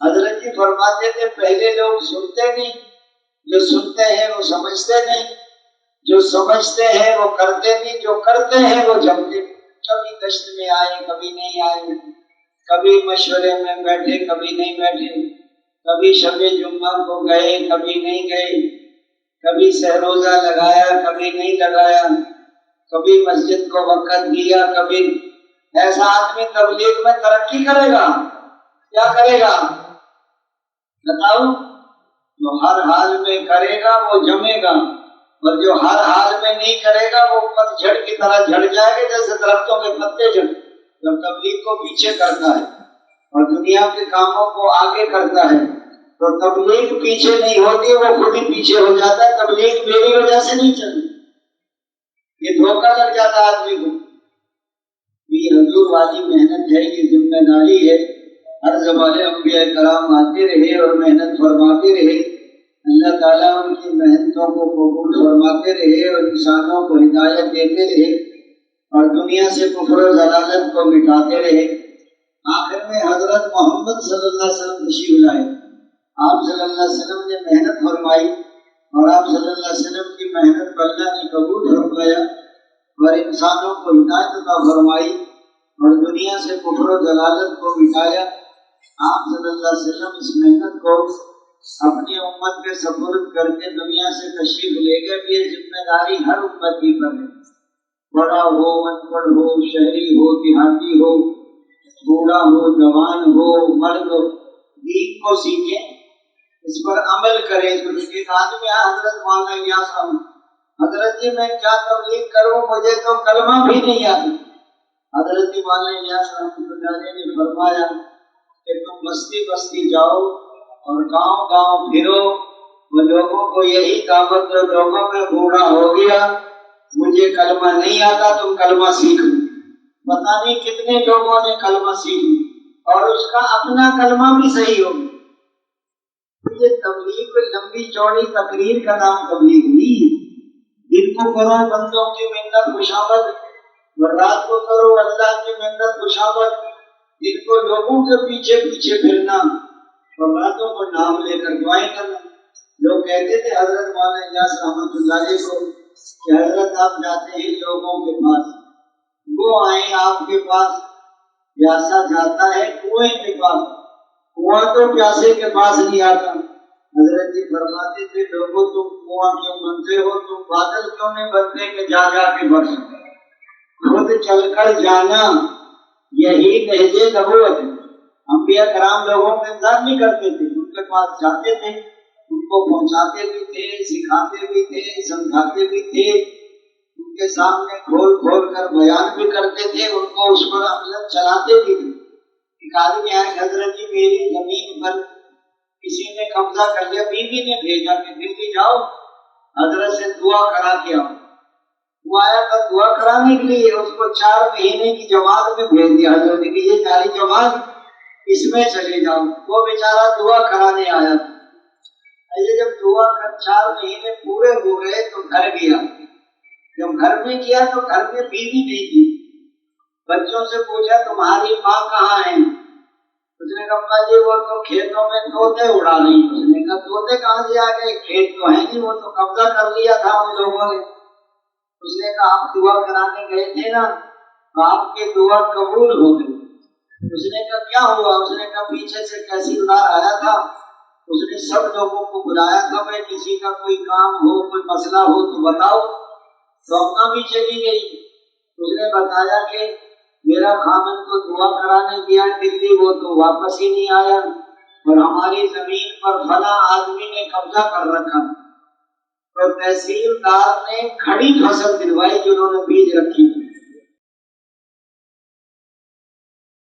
حضرت جی فرماتے تھے پہلے لوگ سنتے نہیں، جو سنتے ہیں وہ سمجھتے نہیں، جو سمجھتے ہیں وہ کرتے نہیں، جو کرتے ہیں وہ جمتے نہیں۔ کبھی گشت میں آئے کبھی نہیں آئے، کبھی مشورے میں بیٹھے کبھی نہیں بیٹھے، کبھی شب جمعہ کو گئے کبھی نہیں گئے، کبھی سہروزہ لگایا کبھی نہیں لگایا، کبھی مسجد کو وقت دیا کبھی۔ ایسا آدمی تبلیغ میں ترقی کرے گا؟ کیا کرے گا بتاؤ؟ جو ہر حال میں کرے گا وہ جمے گا، اور جو ہر حال میں نہیں کرے گا وہ پتجھڑ کی طرح جھڑ جائے گا، جیسے درختوں کے پتے جھڑ۔ جب تبلیغ کو پیچھے کرتا ہے اور دنیا کے کاموں کو آگے کرتا ہے تو تبلیغ پیچھے نہیں ہوتی، وہ خود ہی پیچھے ہو جاتا ہے۔ تبلیغ میری وجہ سے نہیں چلتی، یہ دھوکہ لگ جاتا ہے آدمی کو۔ یہ حضور والی محنت ہے، یہ ذمہ داری ہے۔ ہر زمانے انبیاء کرام آتے رہے اور محنت فرماتے رہے، اللہ تعالیٰ ان کی محنتوں کو قبول فرماتے رہے اور انسانوں کو ہدایت دیتے رہے اور دنیا سے کفر و ضلالت کو مٹاتے رہے۔ آخر میں حضرت محمد صلی اللہ علیہ وسلم تشریف لائے۔ آپ صلی اللہ علیہ وسلم نے محنت فرمائی اور آپ صلی اللہ علیہ وسلم کی محنت کو اللہ نے قبول فرمایا اور انسانوں کو ہدایت عطا فرمائی اور دنیا سے کفر و ضلالت کو مٹایا۔ آپ صلی اللہ علیہ وسلم اس محنت کو اپنی امت کے سپرد کر کے دنیا سے تشریف لے گئے۔ یہ ذمہ داری ہر امتی پر ہے، بڑا ہو ان پڑھ ہو، شہری ہو دیہاتی ہو، بوڑھا ہو جوان ہو مرد ہو، دین کو سیکھیں، اس پر عمل کریں۔ ایک آدمی حضرت مولانا الیاس صاحب، حضرت جی میں کیا تبلیغ کروں، مجھے تو کلمہ بھی نہیں آتی۔ حضرت مولانا الیاس رحمۃ اللہ علیہ نے فرمایا کہ تم بستی بستی جاؤ اور گاؤں گاؤں پھرو، وہ لوگوں کو یہی دعوت دو، لوگوں میں بوڑھا ہو گیا مجھے کلمہ نہیں آتا، تم کلمہ سیکھ لو۔ پتہ نہیں کتنے لوگوں نے کلمہ سیکھ لیا اور اس کا اپنا کلمہ بھی صحیح ہو گیا۔ یہ تبلیغ لمبی چوڑی تقریر کا نام تبلیغ نہیں ہے۔ دن کو کرو بندوں کی منت خوشامد اور رات کو کرو اللہ کی منت خوشامد۔ دن کو لوگوں کے پیچھے پیچھے پھرنا اور راتوں کو نام لے کر دعائیں کرنا۔ لوگ کہتے تھے حضرت مولانا الیاس رحمۃ اللہ علیہ کو کہ حضرت آپ جاتے ہیں لوگوں کے پاس، وہ آئیں آپ کے پاس، پیاسا جاتا ہے کنویں کے پاس، کنواں تو پیاسے کے پاس نہیں آتا۔ حضرت جی فرماتے تھے لوگوں تم کنواں کیوں بنتے ہو، تم بادل کیوں نہیں بنتے کہ جا جا کے برس، خود چل کر جانا یہی نہج نبوت ہے۔ انبیاء کرام لوگوں کا انتظار نہیں کرتے تھے، ان کے پاس جاتے تھے، ان کو پہنچاتے بھی تھے، سکھاتے بھی تھے، سمجھاتے بھی تھے، ان کے سامنے کھول کھول کر بیان بھی کرتے تھے، ان کو اس پر عمل چلاتے بھی تھے۔ ایک آدمی آئے حضرت جی میری زمین پر کسی نے قبضہ کر لیا، بیوی نے بھیجا کہ دلی جاؤ حضرت سے دعا کرا کے آؤ۔ وہ آیا تھا دعا کرانے کے لیے، اس کو 4 مہینے کی جماعت میں بھیج دیا حضرت نے کہ یہ جاری جماعت اس میں چلے جاؤ۔ وہ بیچارہ دعا کرانے آیا تھا۔ یہ جب دعا کر 4 مہینے پورے ہو گئے تو گھر گیا۔ جب گھر میں گیا تو گھر میں بیوی نہیں تھی۔ بچوں سے پوچھا تمہاری ماں کہاں ہے؟ اس نے کہا جی وہ تو کھیتوں میں طوطے اڑا رہی۔ اس نے کہا طوطے کہاں سے آ گئے؟ کھیت تو ہیں جی، وہ تو قبضہ کر لیا تھا ان لوگوں نے۔ اس نے کہا آپ دعا کرانے گئے تھے نا تو آپ کی دعا قبول ہو گئی۔ اس نے کہا کیا ہوا؟ اس نے کہا پیچھے سے تحصیلدار آیا تھا، اس نے سب لوگوں کو بلایا تھا میں کسی کا کوئی کام ہو کوئی مسئلہ ہو تو بتاؤ، تو اپنا بھی چلی گئی۔ اس نے بتایا کہ میرا خامن تو دعا کرانے گیا دلی، وہ تو واپس ہی نہیں آیا اور ہماری زمین پر فلاں آدمی نے قبضہ کر رکھا۔ تو تحصیلدار نے کھڑی فصل دلوائی جنہوں نے بیج رکھی تھی،